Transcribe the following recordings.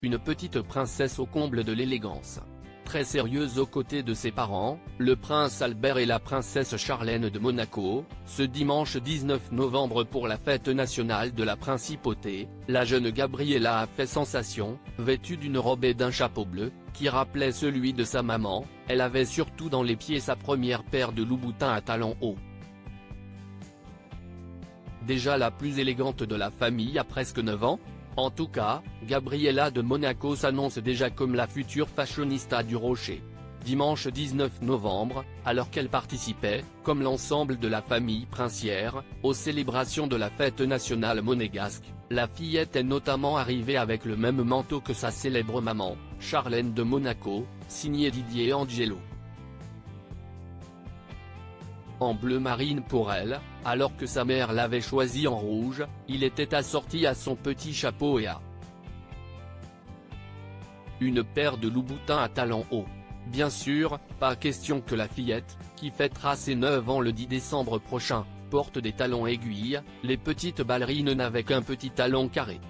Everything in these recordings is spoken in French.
une petite princesse au comble de l'élégance. Très sérieuse aux côtés de ses parents, le prince Albert et la princesse Charlène de Monaco, ce dimanche 19 novembre pour la fête nationale de la principauté, la jeune Gabriella a fait sensation, vêtue d'une robe et d'un chapeau bleu, qui rappelait celui de sa maman. Elle avait surtout dans les pieds sa première paire de loups-boutins à talons hauts. Déjà la plus élégante de la famille à presque 9 ans. En tout cas, Gabriella de Monaco s'annonce déjà comme la future fashionista du Rocher. Dimanche 19 novembre, alors qu'elle participait, comme l'ensemble de la famille princière, aux célébrations de la fête nationale monégasque, la fillette est notamment arrivée avec le même manteau que sa célèbre maman, Charlène de Monaco, signé Didier Angelo. En bleu marine pour elle, alors que sa mère l'avait choisi en rouge, il était assorti à son petit chapeau et à une paire de loups-boutins à talons hauts. Bien sûr, pas question que la fillette, qui fêtera ses 9 ans le 10 décembre prochain, porte des talons aiguilles. Les petites ballerines n'avaient qu'un petit talon carré.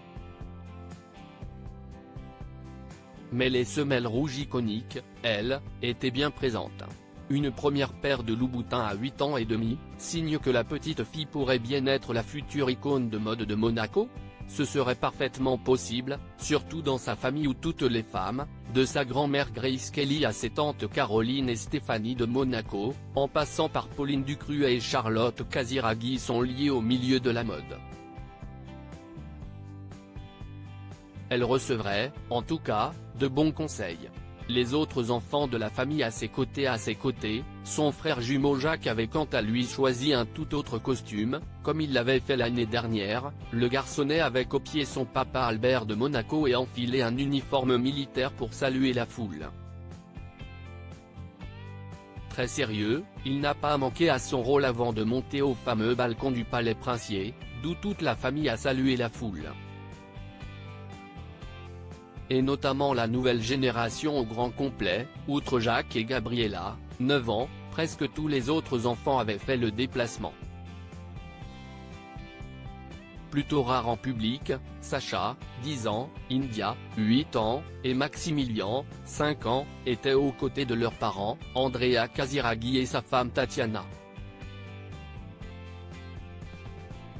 Mais les semelles rouges iconiques, elles, étaient bien présentes. Une première paire de loups-boutins à 8 ans et demi, signe que la petite fille pourrait bien être la future icône de mode de Monaco. Ce serait parfaitement possible, surtout dans sa famille où toutes les femmes, de sa grand-mère Grace Kelly à ses tantes Caroline et Stéphanie de Monaco, en passant par Pauline Ducruet et Charlotte Casiraghi sont liées au milieu de la mode. Elle recevrait, en tout cas, de bons conseils. Les autres enfants de la famille à ses côtés, son frère jumeau Jacques avait quant à lui choisi un tout autre costume, comme il l'avait fait l'année dernière. Le garçonnet avait copié son papa Albert de Monaco et enfilé un uniforme militaire pour saluer la foule. Très sérieux, il n'a pas manqué à son rôle avant de monter au fameux balcon du palais princier, d'où toute la famille a salué la foule. Et notamment la nouvelle génération au grand complet. Outre Jacques et Gabriella, 9 ans, presque tous les autres enfants avaient fait le déplacement. Plutôt rare en public, Sacha, 10 ans, India, 8 ans, et Maximilian, 5 ans, étaient aux côtés de leurs parents, Andrea Casiraghi et sa femme Tatiana.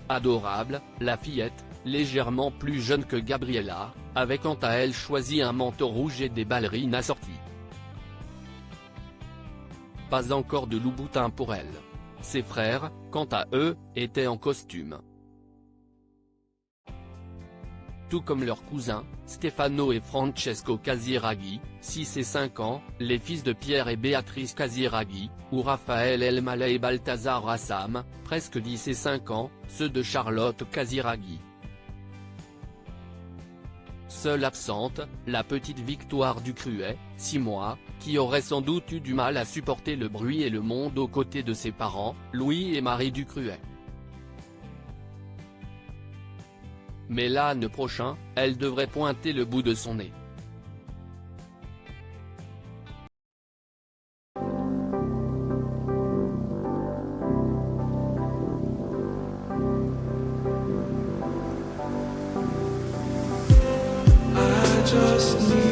Adorable, la fillette, légèrement plus jeune que Gabriella, avait quant à elle choisi un manteau rouge et des ballerines assorties. Pas encore de loups-boutins pour elle. Ses frères, quant à eux, étaient en costume. Tout comme leurs cousins, Stefano et Francesco Casiraghi, 6 et 5 ans, les fils de Pierre et Béatrice Casiraghi, ou Raphaël Elmaleh et Balthazar Rassam, presque 10 et 5 ans, ceux de Charlotte Casiraghi. Seule absente, la petite Victoire Ducruet, 6 mois, qui aurait sans doute eu du mal à supporter le bruit et le monde aux côtés de ses parents, Louis et Marie Ducruet. Mais l'an prochain, elle devrait pointer le bout de son nez. Just need